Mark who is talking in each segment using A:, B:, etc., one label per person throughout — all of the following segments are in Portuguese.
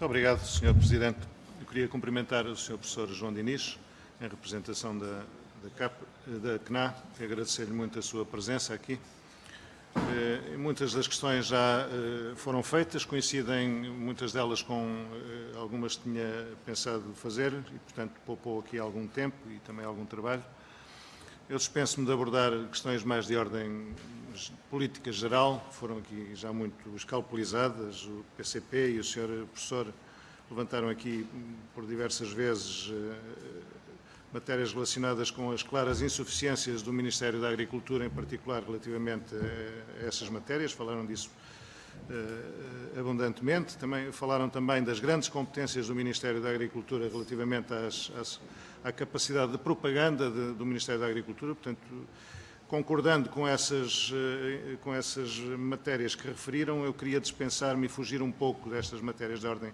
A: Muito obrigado, Sr. Presidente. Eu queria cumprimentar o Sr. Professor João Diniz, em representação da CNA, e agradecer-lhe muito a sua presença aqui. Muitas das questões já foram feitas, coincidem muitas delas com algumas que tinha pensado fazer e, portanto, poupou aqui algum tempo e também algum trabalho. Eu dispenso-me de abordar questões mais de ordem política geral, que foram aqui já muito escalpelizadas. O PCP e o Sr. Professor levantaram aqui por diversas vezes matérias relacionadas com as claras insuficiências do Ministério da Agricultura, em particular relativamente a essas matérias, falaram disso abundantemente. Falaram também das grandes competências do Ministério da Agricultura relativamente à capacidade de propaganda do Ministério da Agricultura, portanto, concordando com essas matérias que referiram, eu queria dispensar-me e fugir um pouco destas matérias de ordem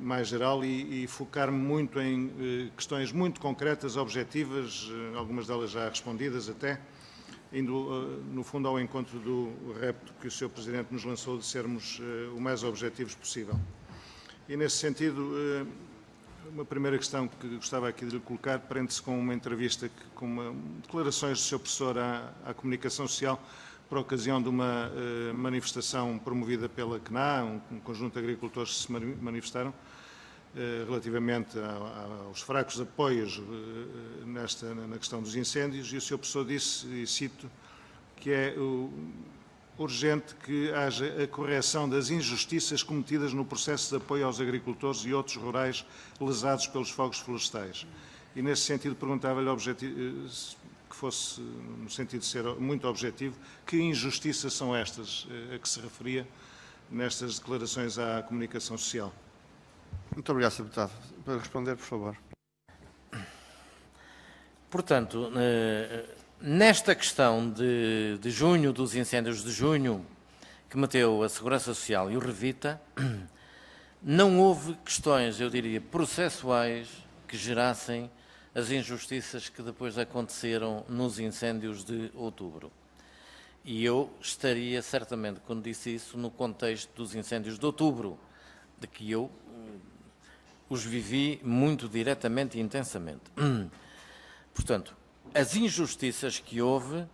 A: mais geral e focar-me muito em questões muito concretas, objetivas, algumas delas já respondidas até, indo no fundo ao encontro do repto que o Sr. Presidente nos lançou de sermos o mais objetivos possível. E nesse sentido, uma primeira questão que gostava aqui de lhe colocar prende-se com uma entrevista, com declarações do Sr. Professor à Comunicação Social, por ocasião de uma manifestação promovida pela CNA, um conjunto de agricultores que se manifestaram relativamente aos fracos apoios na questão dos incêndios, e o Sr. Professor disse, e cito, que é urgente que haja a correção das injustiças cometidas no processo de apoio aos agricultores e outros rurais lesados pelos fogos florestais. E, nesse sentido, perguntava-lhe que fosse, no sentido de ser muito objetivo, que injustiças são estas a que se referia nestas declarações à Comunicação Social?
B: Muito obrigado, Sr. Deputado. Para responder, por favor.
C: Portanto, nesta questão de junho, dos incêndios de junho, que meteu a Segurança Social e o Revita, não houve questões, eu diria, processuais que gerassem as injustiças que depois aconteceram nos incêndios de outubro. E eu estaria, certamente, quando disse isso, no contexto dos incêndios de outubro, de que eu os vivi muito diretamente e intensamente. Portanto, as injustiças que houve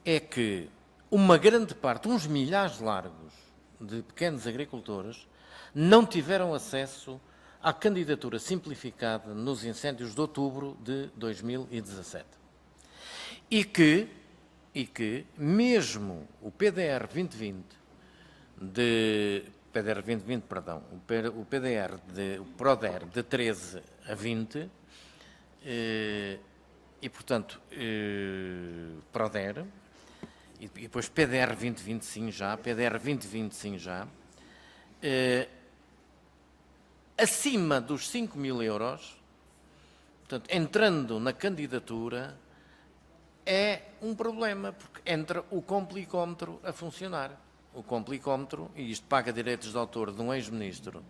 C: é que uma grande parte, uns milhares largos de pequenos agricultores, não tiveram acesso à candidatura simplificada nos incêndios de outubro de 2017. E que mesmo o PDR 2020, o PRODER de 13 a 20, e portanto, PRODER, e depois PDR 2020 sim já, PDR 2020 sim já, acima dos 5.000 euros, portanto, entrando na candidatura, é um problema, porque entra o complicómetro a funcionar. O complicómetro, e isto paga direitos de autor de um ex-ministro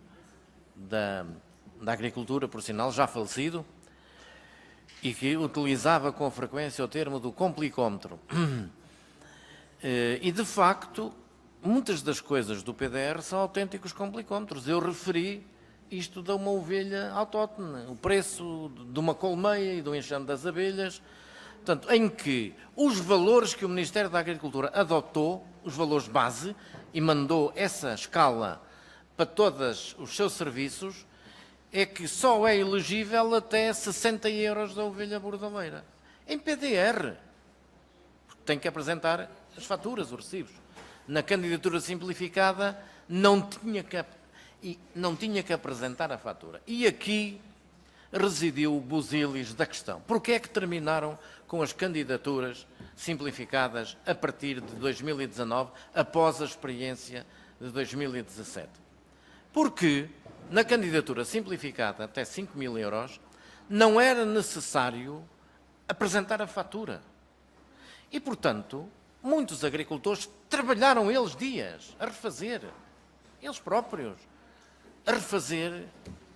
C: da Agricultura, por sinal, já falecido, e que utilizava com frequência o termo do complicómetro. E, de facto, muitas das coisas do PDR são autênticos complicómetros. Eu referi isto de uma ovelha autóctone, o preço de uma colmeia e do enxame das abelhas, portanto, em que os valores que o Ministério da Agricultura adotou, os valores base, e mandou essa escala para todos os seus serviços, é que só é elegível até 60 euros da ovelha bordaleira. Em PDR, porque tem que apresentar as faturas, os recibos. Na candidatura simplificada não tinha que apresentar a fatura. E aqui residiu o busilis da questão. Porquê é que terminaram com as candidaturas simplificadas a partir de 2019, após a experiência de 2017? Porque na candidatura simplificada até 5.000 euros não era necessário apresentar a fatura. E, portanto, muitos agricultores trabalharam eles dias a refazer, eles próprios, a refazer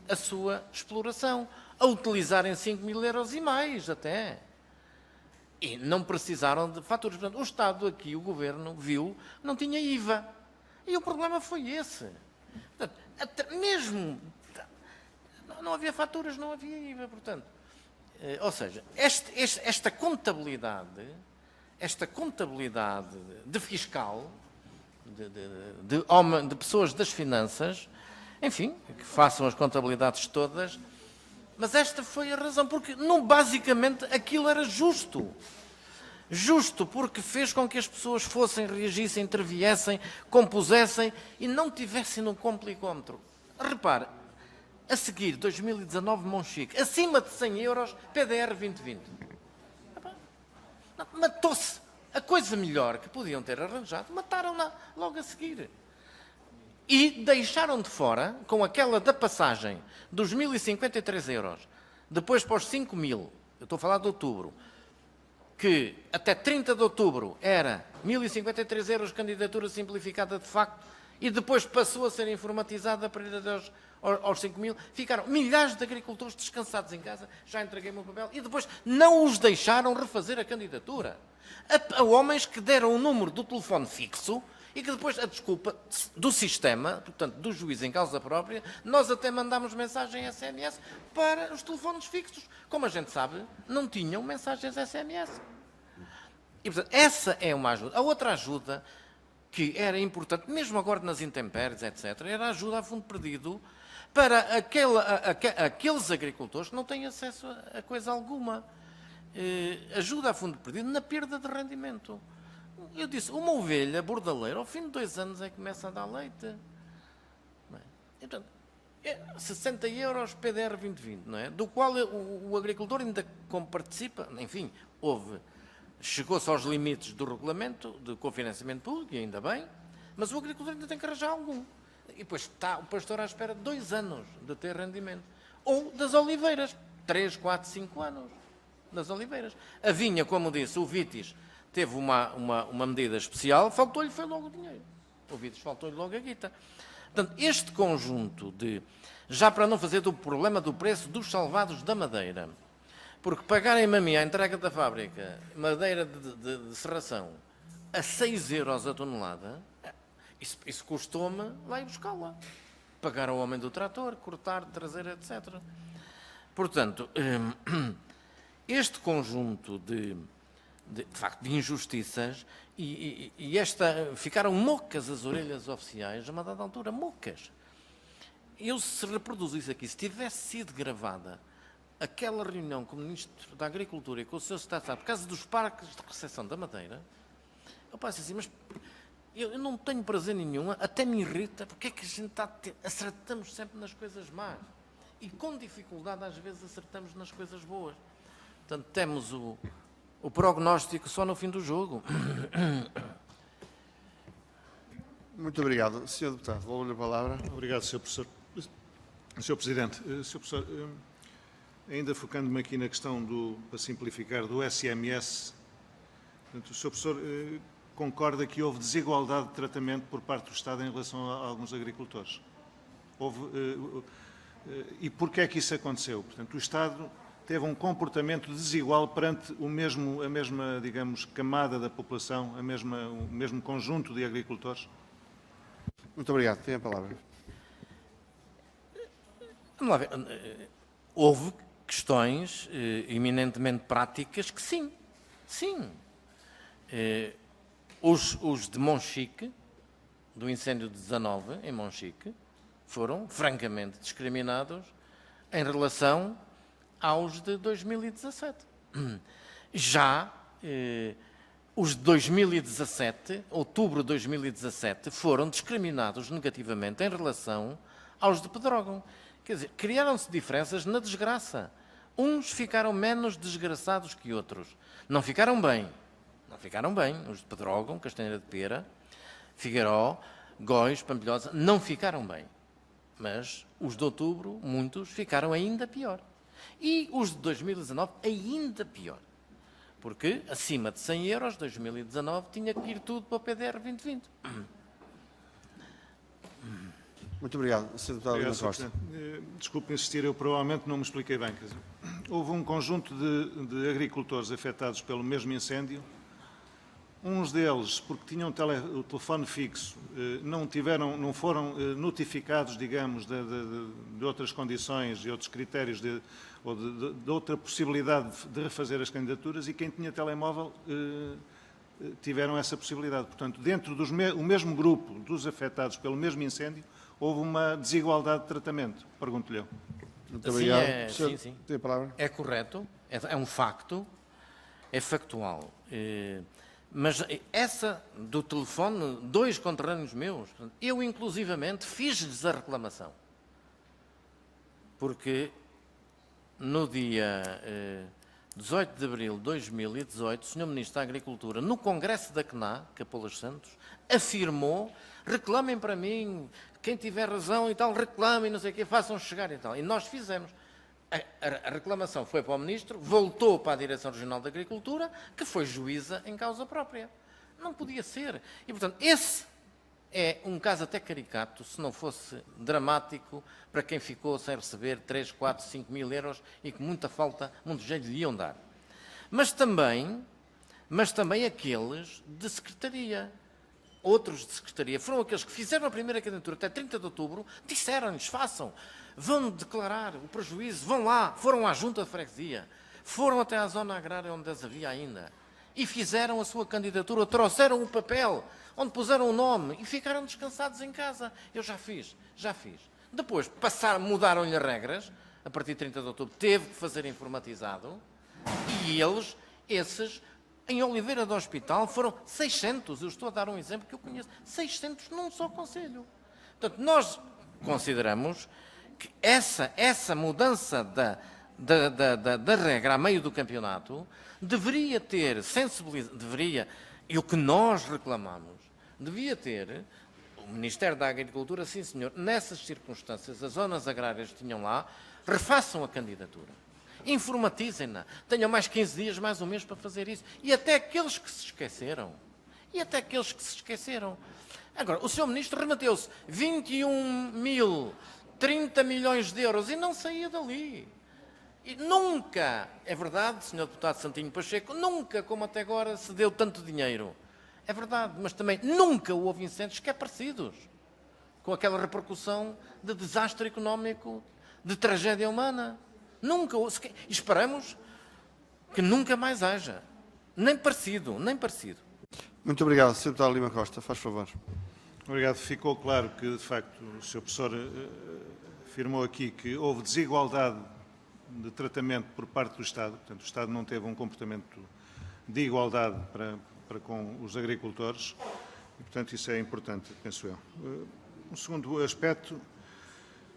C: a sua exploração, a utilizarem 5.000 euros e mais até. E não precisaram de faturas. Portanto, o Estado aqui, o Governo, viu, não tinha IVA. E o problema foi esse. Portanto, mesmo, não havia faturas, não havia IVA, portanto. Ou seja, esta contabilidade de fiscal, de pessoas das finanças, enfim, que façam as contabilidades todas, mas esta foi a razão, porque basicamente aquilo era justo. Justo porque fez com que as pessoas fossem, reagissem, interviessem, compusessem e não tivessem no complicómetro. Repare, a seguir, 2019, Monchique, acima de 100 euros, PDR 2020. Matou-se. A coisa melhor que podiam ter arranjado, mataram-na logo a seguir. E deixaram de fora, com aquela da passagem dos 1.053 euros, depois para os 5.000, eu estou a falar de outubro, que até 30 de outubro era 1.053 euros candidatura simplificada de facto, e depois passou a ser informatizada para ir aos 5.000, ficaram milhares de agricultores descansados em casa, já entreguei o meu papel, e depois não os deixaram refazer a candidatura. A homens que deram o número do telefone fixo e que depois, a desculpa do sistema, portanto, do juiz em causa própria, nós até mandámos mensagem SMS para os telefones fixos. Como a gente sabe, não tinham mensagens SMS. E, portanto, essa é uma ajuda. A outra ajuda, que era importante, mesmo agora nas intempéries, etc., era a ajuda a fundo perdido para aqueles agricultores que não têm acesso a coisa alguma. Ajuda a fundo perdido na perda de rendimento. Eu disse, uma ovelha bordaleira, ao fim de 2 anos é que começa a dar leite. Não é? E, portanto, 60 euros PDR 2020, não é? Do qual o agricultor ainda como participa, enfim, chegou-se aos limites do regulamento de cofinanciamento público, e ainda bem, mas o agricultor ainda tem que arranjar algum. E depois está o pastor à espera de 2 anos de ter rendimento. Ou das oliveiras, 3, 4, 5 anos das oliveiras. A vinha, como disse, o Vitis teve uma medida especial, faltou-lhe foi logo o dinheiro. O Vitis faltou-lhe logo a guita. Portanto, este conjunto já para não fazer do problema do preço dos salvados da madeira, porque pagarem-me a mim a entrega da fábrica, madeira de serração, a 6 euros a tonelada, isso custou-me lá ir buscá-la. Pagar ao homem do trator, cortar, trazer, etc. Portanto, este conjunto de facto, de injustiças, ficaram mocas as orelhas oficiais, a uma dada altura, mocas. Se reproduzo isso aqui, se tivesse sido gravada aquela reunião com o Ministro da Agricultura e com o Sr. Secretário, por causa dos parques de recepção da madeira, eu passo assim, mas eu não tenho prazer nenhum, até me irrita, porque é que a gente acertamos sempre nas coisas más e com dificuldade às vezes acertamos nas coisas boas. Portanto, temos o prognóstico só no fim do jogo.
B: Muito obrigado. Sr. Deputado, dou-lhe a palavra.
A: Obrigado, Sr. Professor. Sr. Presidente, Sr. Professor, ainda focando-me aqui na questão para simplificar, do SMS, portanto, o Sr. Professor concorda que houve desigualdade de tratamento por parte do Estado em relação a alguns agricultores? E porquê é que isso aconteceu? Portanto, o Estado teve um comportamento desigual perante a mesma, digamos, camada da população, o mesmo conjunto de agricultores?
B: Muito obrigado. Tem a palavra.
C: Vamos lá ver. Houve questões eminentemente práticas que sim. Os de Monchique, do incêndio de 19, em Monchique, foram francamente discriminados em relação aos de 2017. Já os de 2017, outubro de 2017, foram discriminados negativamente em relação aos de Pedrógão. Quer dizer, criaram-se diferenças na desgraça. Uns ficaram menos desgraçados que outros. Não ficaram bem. Os de Pedrógão, Castanheira de Pera, Figueiró, Góis, Pampilhosa, não ficaram bem. Mas os de outubro, muitos, ficaram ainda pior. E os de 2019, ainda pior. Porque, acima de 100 euros, 2019, tinha que ir tudo para o PDR 2020.
B: Muito obrigado. Sr. Deputado Lima Costa.
A: Desculpe insistir, eu provavelmente não me expliquei bem. Quer dizer, houve um conjunto de agricultores afetados pelo mesmo incêndio. uns deles, porque tinham o telefone fixo, não foram notificados, digamos, de outras condições e outros critérios ou de outra possibilidade de refazer as candidaturas, e quem tinha telemóvel tiveram essa possibilidade. Portanto, dentro do mesmo grupo dos afetados pelo mesmo incêndio, houve uma desigualdade de tratamento. Pergunto-lhe eu.
B: Muito obrigado.
C: Sim.
B: Tem a palavra.
C: É correto, é um facto, é factual. Mas essa do telefone, 2 conterrâneos meus, eu inclusivamente fiz-lhes a reclamação. Porque no dia 18 de abril de 2018, o Sr. Ministro da Agricultura, no Congresso da CNA, Capolas Santos, afirmou: reclamem para mim, quem tiver razão e tal, reclamem, não sei o quê, façam chegar e tal. E nós fizemos. A reclamação foi para o Ministro, voltou para a Direção Regional da Agricultura, que foi juíza em causa própria. Não podia ser. E, portanto, esse é um caso até caricato, se não fosse dramático para quem ficou sem receber 3, 4, 5 mil euros e que muita jeito lhe iam dar. Mas também aqueles de secretaria. Outros de secretaria foram aqueles que fizeram a primeira candidatura até 30 de outubro, disseram-lhes: façam, vão declarar o prejuízo, vão lá, foram à junta de freguesia, foram até à zona agrária onde as havia ainda, e fizeram a sua candidatura, trouxeram o papel, onde puseram o nome, e ficaram descansados em casa. Eu já fiz. Depois, mudaram-lhe as regras, a partir de 30 de outubro, teve que fazer informatizado, e esses, em Oliveira do Hospital, foram 600, eu estou a dar um exemplo que eu conheço, 600 num só concelho. Portanto, nós consideramos que essa mudança da regra a meio do campeonato deveria ter sensibilidade, e o que nós reclamamos, devia ter o Ministério da Agricultura: sim senhor, nessas circunstâncias, as zonas agrárias que tinham lá, refaçam a candidatura, informatizem-na, tenham mais 15 dias, mais um mês para fazer isso, e até aqueles que se esqueceram. Agora, o Sr. Ministro remeteu-se 30 milhões de euros e não saía dali. E nunca, é verdade, Sr. Deputado Santinho Pacheco, nunca, como até agora, se deu tanto dinheiro. É verdade, mas também nunca houve incêndios que é parecidos com aquela repercussão de desastre económico, de tragédia humana. Nunca houve. Esperamos que nunca mais haja. Nem parecido.
B: Muito obrigado. Sr. Deputado Lima Costa, faz favor.
A: Obrigado. Ficou claro que, de facto, o Sr. Professor afirmou aqui que houve desigualdade de tratamento por parte do Estado. Portanto, o Estado não teve um comportamento de igualdade para com os agricultores e, portanto, isso é importante, penso eu. Um segundo aspecto,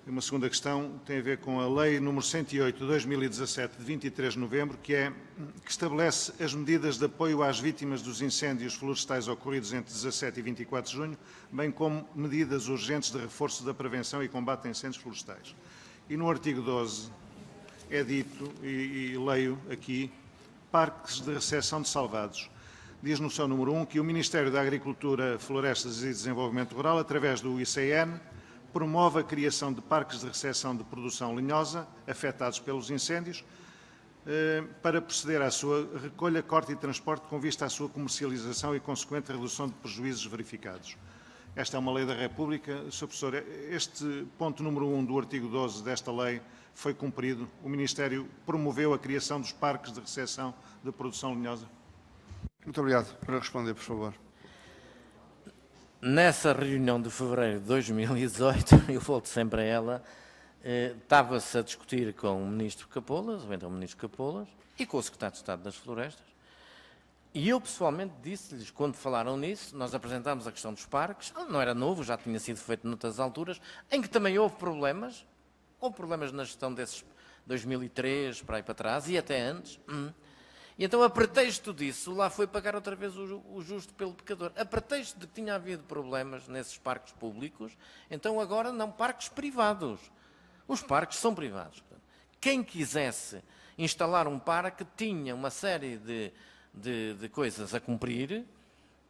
A: uma segunda questão, tem a ver com a Lei nº 108 de 2017, de 23 de novembro, que estabelece as medidas de apoio às vítimas dos incêndios florestais ocorridos entre 17 e 24 de junho, bem como medidas urgentes de reforço da prevenção e combate a incêndios florestais. E no artigo 12 é dito, e leio aqui: parques de recepção de salvados. Diz no seu número 1 que o Ministério da Agricultura, Florestas e Desenvolvimento Rural, através do ICN, promove a criação de parques de recepção de produção lenhosa afetados pelos incêndios, para proceder à sua recolha, corte e transporte com vista à sua comercialização e consequente redução de prejuízos verificados. Esta é uma lei da República. Sr. Professor, este ponto número 1 do artigo 12 desta lei foi cumprido? O Ministério promoveu a criação dos parques de recepção de produção lenhosa?
B: Muito obrigado. Para responder, por favor.
C: Nessa reunião de fevereiro de 2018, eu volto sempre a ela, estava-se a discutir com o Ministro Capolas, ou então o Ministro Capolas, e com o Secretário de Estado das Florestas, e eu pessoalmente disse-lhes, quando falaram nisso, nós apresentámos a questão dos parques, não era novo, já tinha sido feito noutras alturas, em que também houve problemas na gestão desses 2003, para aí para trás, e até antes. E então, a pretexto disso, lá foi pagar outra vez o justo pelo pecador. A pretexto de que tinha havido problemas nesses parques públicos, então agora não, parques privados. Os parques são privados. Quem quisesse instalar um parque tinha uma série de coisas a cumprir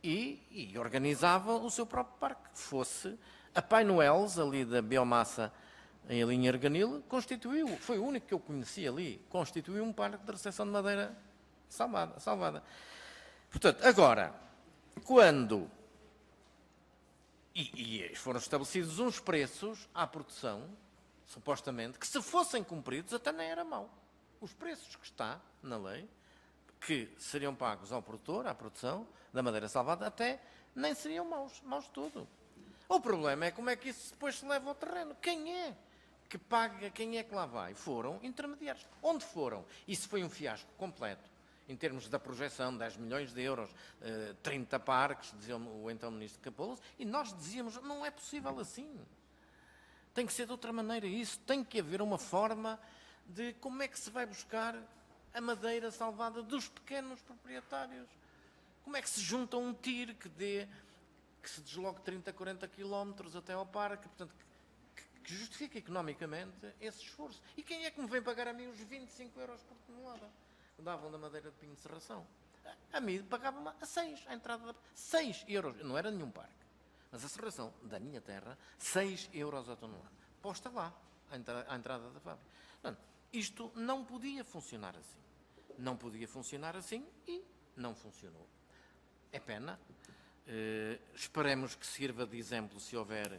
C: e organizava o seu próprio parque. Fosse a Pai Noels, ali da biomassa, em linha Erganil, foi o único que eu conheci ali, constituiu um parque de recepção de madeira salvada. Portanto, agora, quando e foram estabelecidos uns preços à produção, supostamente, que se fossem cumpridos até nem era mau. Os preços que está na lei, que seriam pagos ao produtor, à produção da madeira salvada, até nem seriam maus de todo. O problema é como é que isso depois se leva ao terreno. Quem é que paga, quem é que lá vai? Foram intermediários. Onde foram? Isso foi um fiasco completo. Em termos da projeção, 10 milhões de euros, 30 parques, dizia o então Ministro Capolas, e nós dizíamos, não é possível assim. Tem que ser de outra maneira isso. Tem que haver uma forma de como é que se vai buscar a madeira salvada dos pequenos proprietários. Como é que se junta um TIR que se desloque 30, 40 quilómetros até ao parque, portanto, que justifica economicamente esse esforço. E quem é que me vem pagar a mim os 25 euros por tonelada? Davam da madeira de pinho de serração. A mim pagava-me a 6, a entrada de 6 euros. Não era nenhum parque. Mas a serração da minha terra, 6 euros a tonelada. Posta lá, à entrada da fábrica. Portanto, isto não podia funcionar assim. Não podia funcionar assim e não funcionou. É pena. Esperemos que sirva de exemplo se houver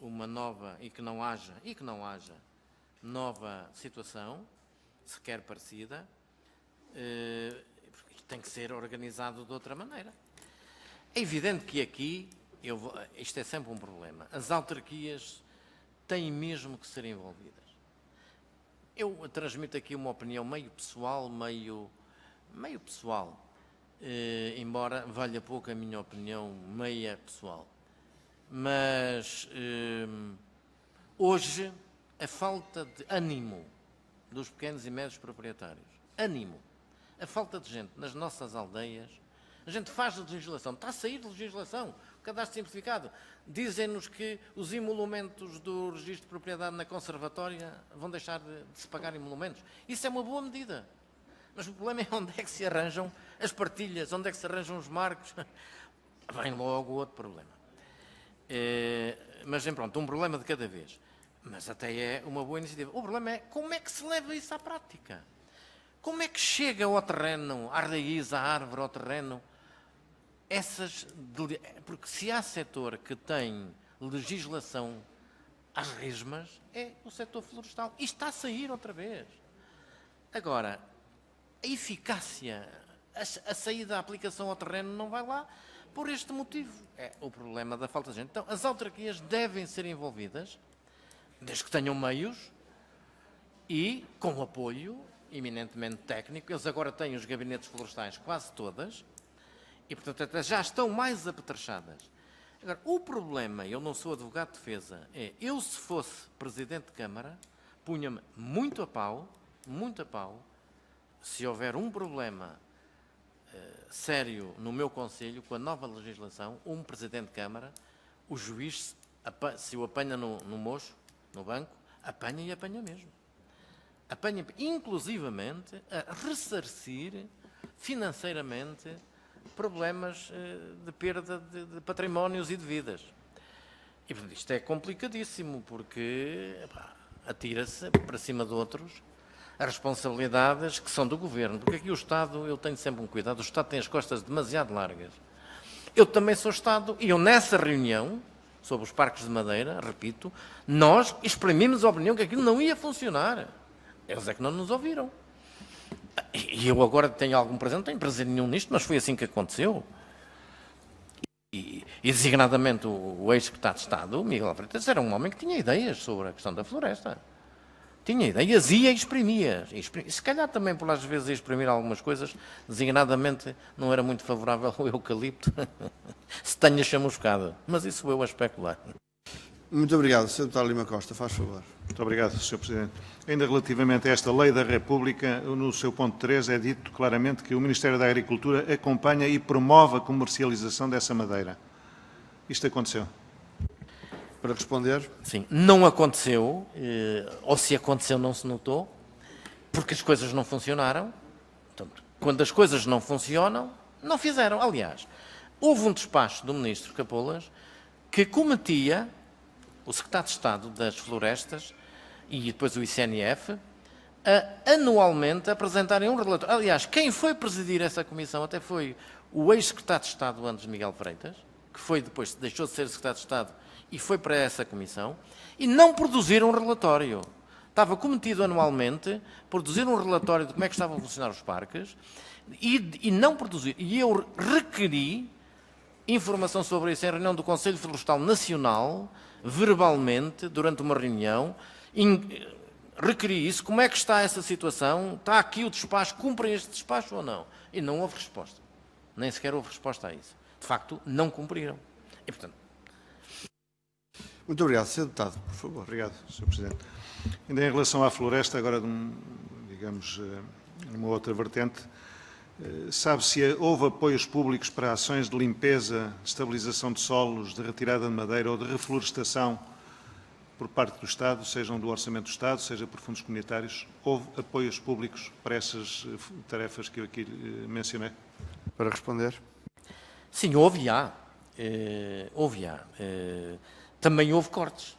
C: uma nova e que não haja nova situação, sequer parecida. Tem que ser organizado de outra maneira. É evidente que aqui, isto é sempre um problema, as autarquias têm mesmo que ser envolvidas. Eu transmito aqui uma opinião meio pessoal, embora valha pouco a minha opinião meia pessoal. Mas hoje a falta de ânimo dos pequenos e médios proprietários, a falta de gente nas nossas aldeias, a gente faz a legislação, está a sair de legislação, o cadastro simplificado. Dizem-nos que os emolumentos do registro de propriedade na conservatória vão deixar de se pagar emolumentos. Isso é uma boa medida. Mas o problema é onde é que se arranjam as partilhas, onde é que se arranjam os marcos. Vem logo outro problema. Mas, pronto, um problema de cada vez. Mas até é uma boa iniciativa. O problema é como é que se leva isso à prática. Como é que chega ao terreno, à raiz, à árvore, ao terreno, porque se há setor que tem legislação às resmas, é o setor florestal. E está a sair outra vez. Agora, a eficácia, a saída da aplicação ao terreno não vai lá por este motivo. É o problema da falta de gente. Então, as autarquias devem ser envolvidas, desde que tenham meios e com apoio eminentemente técnico. Eles agora têm os gabinetes florestais quase todas e, portanto, até já estão mais apetrechadas. Agora, o problema, eu não sou advogado de defesa, eu se fosse Presidente de Câmara, punha-me muito a pau, se houver um problema sério no meu concelho, com a nova legislação, um Presidente de Câmara, o juiz, se o apanha no mocho, no banco, apanha e apanha mesmo. Apanha, inclusivamente, a ressarcir financeiramente problemas de perda de patrimónios e de vidas. E, portanto, isto é complicadíssimo, porque atira-se para cima de outros as responsabilidades que são do Governo. Porque aqui o Estado, eu tenho sempre um cuidado, o Estado tem as costas demasiado largas. Eu também sou Estado, e eu nessa reunião, sobre os parques de madeira, repito, nós exprimimos a opinião que aquilo não ia funcionar. Eles é que não nos ouviram. E eu agora tenho algum prazer, não tenho prazer nenhum nisto, mas foi assim que aconteceu. E designadamente o ex-secretário de Estado, Miguel Freitas, era um homem que tinha ideias sobre a questão da floresta. Tinha ideias e exprimia. Se calhar também, por às vezes, exprimir algumas coisas, designadamente não era muito favorável ao eucalipto, se tenha chamuscado. Mas isso eu a especular.
B: Muito obrigado. Sr. Deputado Lima Costa, faz favor.
A: Muito obrigado, Sr. Presidente. Ainda relativamente a esta Lei da República, no seu ponto 3 é dito claramente que o Ministério da Agricultura acompanha e promove a comercialização dessa madeira. Isto aconteceu?
B: Para responder.
C: Sim, não aconteceu, ou se aconteceu não se notou, porque as coisas não funcionaram. Portanto, quando as coisas não funcionam, não fizeram. Aliás, houve um despacho do Ministro Capolas que cometia o Secretário de Estado das Florestas e depois o ICNF a anualmente apresentarem um relatório. Aliás, quem foi presidir essa comissão até foi o ex-secretário de Estado, Andres Miguel Freitas, que foi depois, deixou de ser secretário de Estado e foi para essa comissão, e não produziram um relatório. Estava cometido anualmente produzir um relatório de como é que estavam a funcionar os parques e não produzir. E eu requeri informação sobre isso em reunião do Conselho Florestal Nacional, verbalmente, durante uma reunião, requeri isso, como é que está essa situação, está aqui o despacho, cumprem este despacho ou não? E não houve resposta. Nem sequer houve resposta a isso. De facto, não cumpriram. E, portanto...
B: Muito obrigado. Sr. Deputado, por favor.
A: Obrigado, Sr. Presidente. Ainda em relação à floresta, agora, digamos, numa outra vertente, sabe se houve apoios públicos para ações de limpeza, de estabilização de solos, de retirada de madeira ou de reflorestação por parte do Estado, sejam do Orçamento do Estado, seja por fundos comunitários? Houve apoios públicos para essas tarefas que eu aqui mencionei?
B: Para responder.
C: Sim, houve e há. Também houve cortes.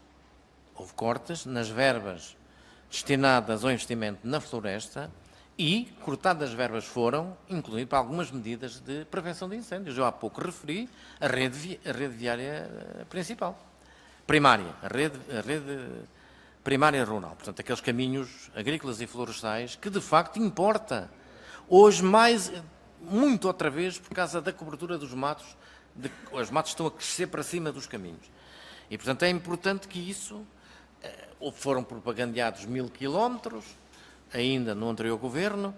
C: Houve cortes nas verbas destinadas ao investimento na floresta e cortadas verbas foram, inclusive, para algumas medidas de prevenção de incêndios. Eu há pouco referi a rede viária principal, primária, a rede primária rural. Portanto, aqueles caminhos agrícolas e florestais que, de facto, importa. Hoje, muito outra vez, por causa da cobertura dos matos, os matos estão a crescer para cima dos caminhos. E, portanto, é importante que isso... Foram propagandeados 1000 quilómetros, ainda no anterior governo,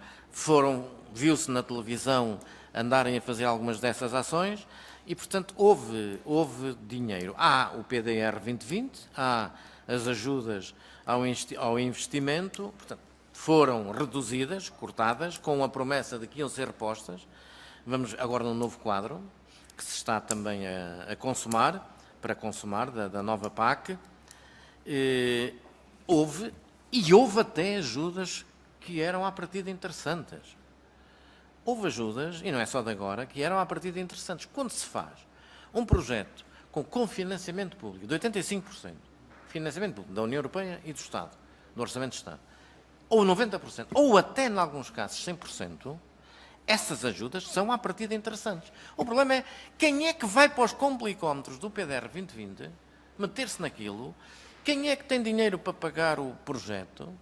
C: viu-se na televisão andarem a fazer algumas dessas ações e, portanto, houve dinheiro. Há o PDR 2020, há as ajudas ao investimento, portanto, foram reduzidas, cortadas, com a promessa de que iam ser repostas. Vamos agora num novo quadro, que se está também a consumar, da nova PAC. Houve até ajudas que eram à partida interessantes. Houve ajudas, e não é só de agora, que eram à partida interessantes. Quando se faz um projeto com financiamento público de 85%, financiamento público da União Europeia e do Estado, do Orçamento de Estado, ou 90%, ou até, em alguns casos, 100%, essas ajudas são à partida interessantes. O problema é quem é que vai para os complicómetros do PDR 2020, meter-se naquilo. Quem é que tem dinheiro para pagar o projeto?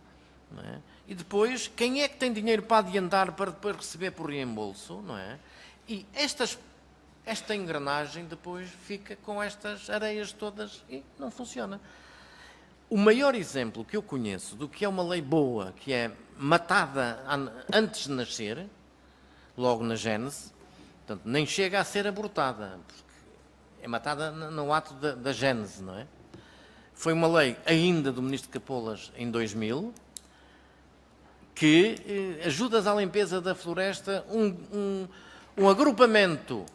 C: Não é? E depois, quem é que tem dinheiro para adiantar, para depois receber por reembolso? Não é? E esta engrenagem depois fica com estas areias todas e não funciona. O maior exemplo que eu conheço do que é uma lei boa, que é matada antes de nascer, logo na gênese, portanto, nem chega a ser abortada, porque é matada no ato da gênese, não é? Foi uma lei ainda do Ministro Capolas em 2000, que ajudas à limpeza da floresta, um agrupamento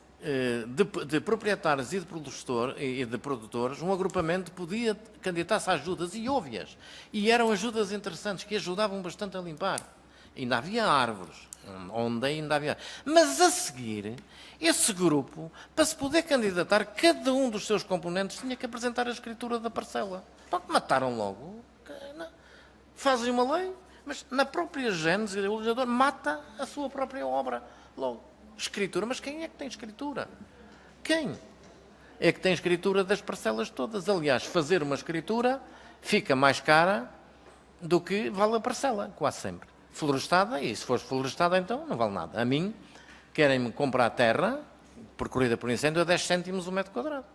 C: de proprietários e de produtores, um agrupamento podia candidatar-se a ajudas e houve-as. E eram ajudas interessantes, que ajudavam bastante a limpar. Ainda havia árvores, onde ainda havia... Mas a seguir, esse grupo, para se poder candidatar, cada um dos seus componentes tinha que apresentar a escritura da parcela. Então, mataram logo. Fazem uma lei, mas na própria gênese, o legislador mata a sua própria obra. Logo, escritura. Mas quem é que tem escritura? Quem é que tem escritura das parcelas todas? Aliás, fazer uma escritura fica mais cara do que vale a parcela, quase sempre. Florestada, e se for florestada então não vale nada. A mim, querem-me comprar terra, percorrida por incêndio, a 10 cêntimos o metro quadrado.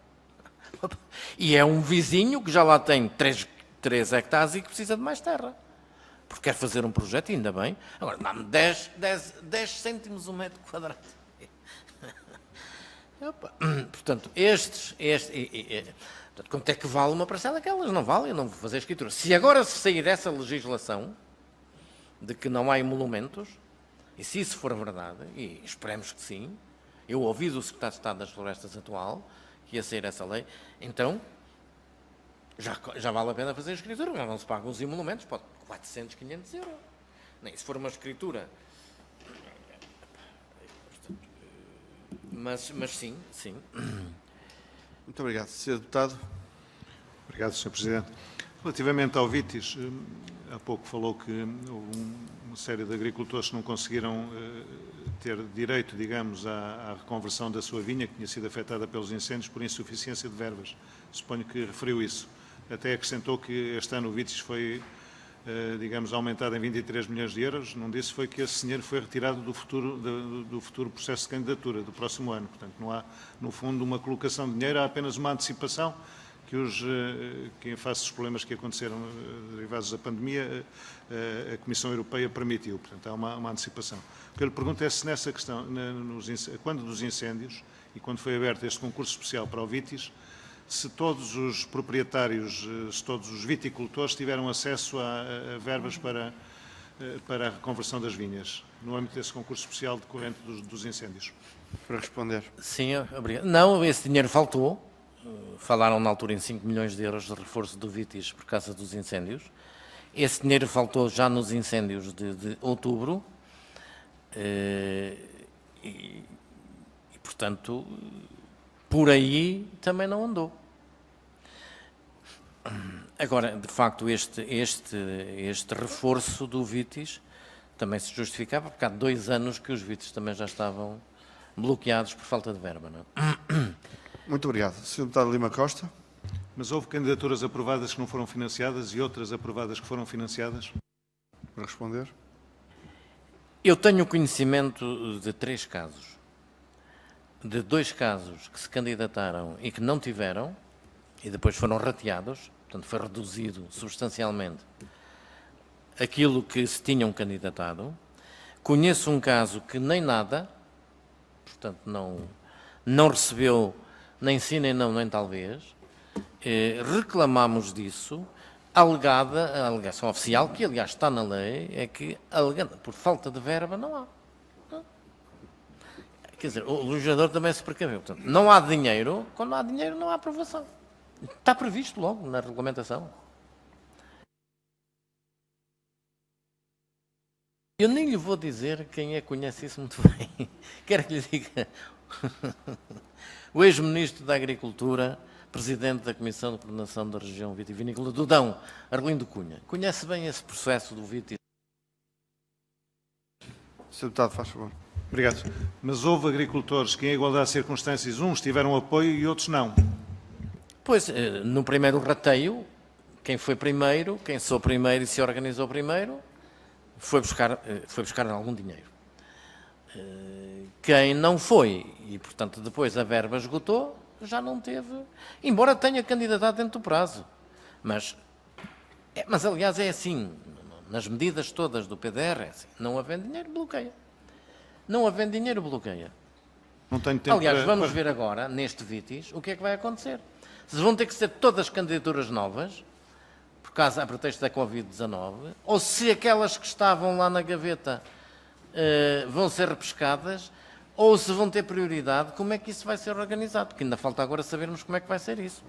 C: E é um vizinho que já lá tem 3 hectares e que precisa de mais terra. Porque quer fazer um projeto, ainda bem. Agora, dá-me 10 cêntimos o metro quadrado. Portanto, portanto, quanto é que vale uma parcela? Aquelas não valem, eu não vou fazer escritura. Se agora sair essa legislação de que não há emolumentos, e se isso for verdade, e esperemos que sim, eu ouvi do Secretário de Estado das Florestas atual que ia sair essa lei, então já vale a pena fazer a escritura, já não se pagam os emolumentos, pode 400, 500 euros. Nem se for uma escritura. Mas sim.
B: Muito obrigado. Sr. Deputado.
A: Obrigado, Sr. Presidente. Relativamente ao VITIS, há pouco falou que houve uma série de agricultores que não conseguiram ter direito, digamos, à reconversão da sua vinha, que tinha sido afetada pelos incêndios, por insuficiência de verbas. Suponho que referiu isso. Até acrescentou que este ano o VITES foi, digamos, aumentado em 23 milhões de euros. Não disse foi que esse dinheiro foi retirado do futuro processo de candidatura, do próximo ano. Portanto, não há, no fundo, uma colocação de dinheiro, há apenas uma antecipação que em face dos problemas que aconteceram derivados da pandemia, a Comissão Europeia permitiu. Portanto, há uma antecipação. O que eu lhe pergunto é se nessa questão, quando dos incêndios, e quando foi aberto este concurso especial para o VITES, se todos os proprietários, se todos os viticultores tiveram acesso a verbas para a reconversão das vinhas, no âmbito desse concurso especial decorrente dos incêndios.
B: Para responder.
C: Sim, obrigado. Não, esse dinheiro faltou. Falaram na altura em 5 milhões de euros de reforço do VITES por causa dos incêndios. Esse dinheiro faltou já nos incêndios de outubro e, portanto, por aí também não andou. Agora, de facto, este reforço do VITES também se justificava, porque há 2 anos que os VITES também já estavam bloqueados por falta de verba. Não é?
B: Muito obrigado. Sr. Deputado Lima Costa.
A: Mas houve candidaturas aprovadas que não foram financiadas e outras aprovadas que foram financiadas?
B: Para responder.
C: Eu tenho conhecimento de 3 casos. De 2 casos que se candidataram e que não tiveram, e depois foram rateados, portanto foi reduzido substancialmente aquilo que se tinham candidatado. Conheço um caso que nem nada, portanto não recebeu nem sim, nem não, nem talvez. Reclamámos disso, a alegação oficial, que aliás está na lei, é que alegando por falta de verba não há. Quer dizer, o legislador também se precaveu. Portanto, não há dinheiro, quando não há dinheiro não há aprovação. Está previsto logo na regulamentação. Eu nem lhe vou dizer quem é que conhece isso muito bem. Quero que lhe diga. O ex-ministro da Agricultura, presidente da Comissão de Coordenação da Região Vitivinícola do Dão, Arlindo Cunha. Conhece bem esse processo do VITES?
B: Sr. Deputado, faz favor.
A: Obrigado. Mas houve agricultores que, em igualdade de circunstâncias, uns tiveram apoio e outros não.
C: Pois, no primeiro rateio, quem foi primeiro, quem sou primeiro e se organizou primeiro, foi buscar algum dinheiro. Quem não foi, e portanto depois a verba esgotou, já não teve, embora tenha candidatado dentro do prazo. Mas aliás é assim, nas medidas todas do PDR é assim, não havendo dinheiro, bloqueia. Não havendo dinheiro, bloqueia.
A: Não tenho tempo.
C: Aliás, vamos ver agora, neste VITES, o que é que vai acontecer. Se vão ter que ser todas candidaturas novas, por causa, a pretexto da Covid-19, ou se aquelas que estavam lá na gaveta vão ser repescadas, ou se vão ter prioridade, como é que isso vai ser organizado? Porque ainda falta agora sabermos como é que vai ser isso.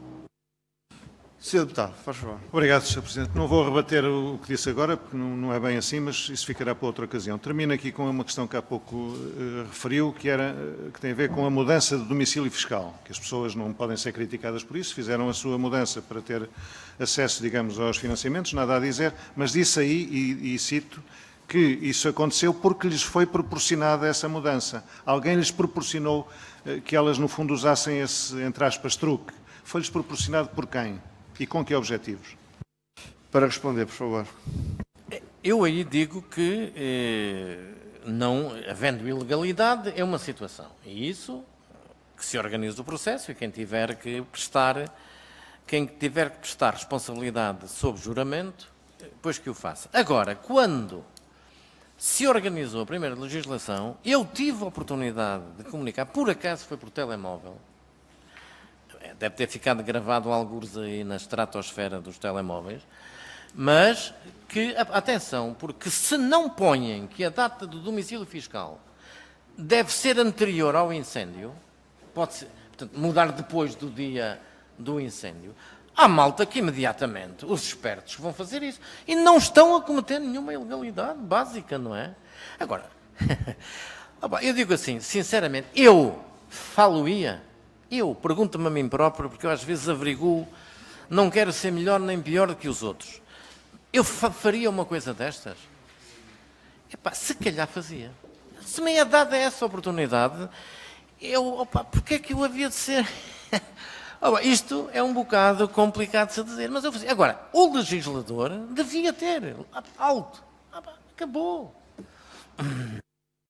B: Sr. Deputado, faz favor.
A: Obrigado, Sr. Presidente. Não vou rebater o que disse agora, porque não é bem assim, mas isso ficará para outra ocasião. Termino aqui com uma questão que há pouco referiu, que tem a ver com a mudança de domicílio fiscal, que as pessoas não podem ser criticadas por isso, fizeram a sua mudança para ter acesso, digamos, aos financiamentos, nada a dizer, mas disse aí, e cito, que isso aconteceu porque lhes foi proporcionada essa mudança. Alguém lhes proporcionou que elas, no fundo, usassem esse, entre aspas, truque. Foi-lhes proporcionado por quem? E com que objetivos?
B: Para responder, por favor.
C: Eu aí digo que, não havendo ilegalidade, é uma situação. E isso, que se organize o processo e quem tiver que prestar responsabilidade sob juramento, pois que o faça. Agora, quando se organizou a primeira legislação, eu tive a oportunidade de comunicar, por acaso foi por telemóvel, deve ter ficado gravado algures aí na estratosfera dos telemóveis, mas que, atenção, porque se não põem que a data do domicílio fiscal deve ser anterior ao incêndio, pode ser, portanto, mudar depois do dia do incêndio, há malta que imediatamente, os espertos vão fazer isso, e não estão a cometer nenhuma ilegalidade básica, não é? Agora, eu digo assim, sinceramente, eu pergunto-me a mim próprio, porque eu às vezes averiguo, não quero ser melhor nem pior do que os outros. Eu faria uma coisa destas? Epá, se calhar fazia. se me é dada essa oportunidade, porque é que eu havia de ser... Isto é um bocado complicado de se dizer, mas eu vou dizer. Agora, o legislador devia ter alto. Acabou.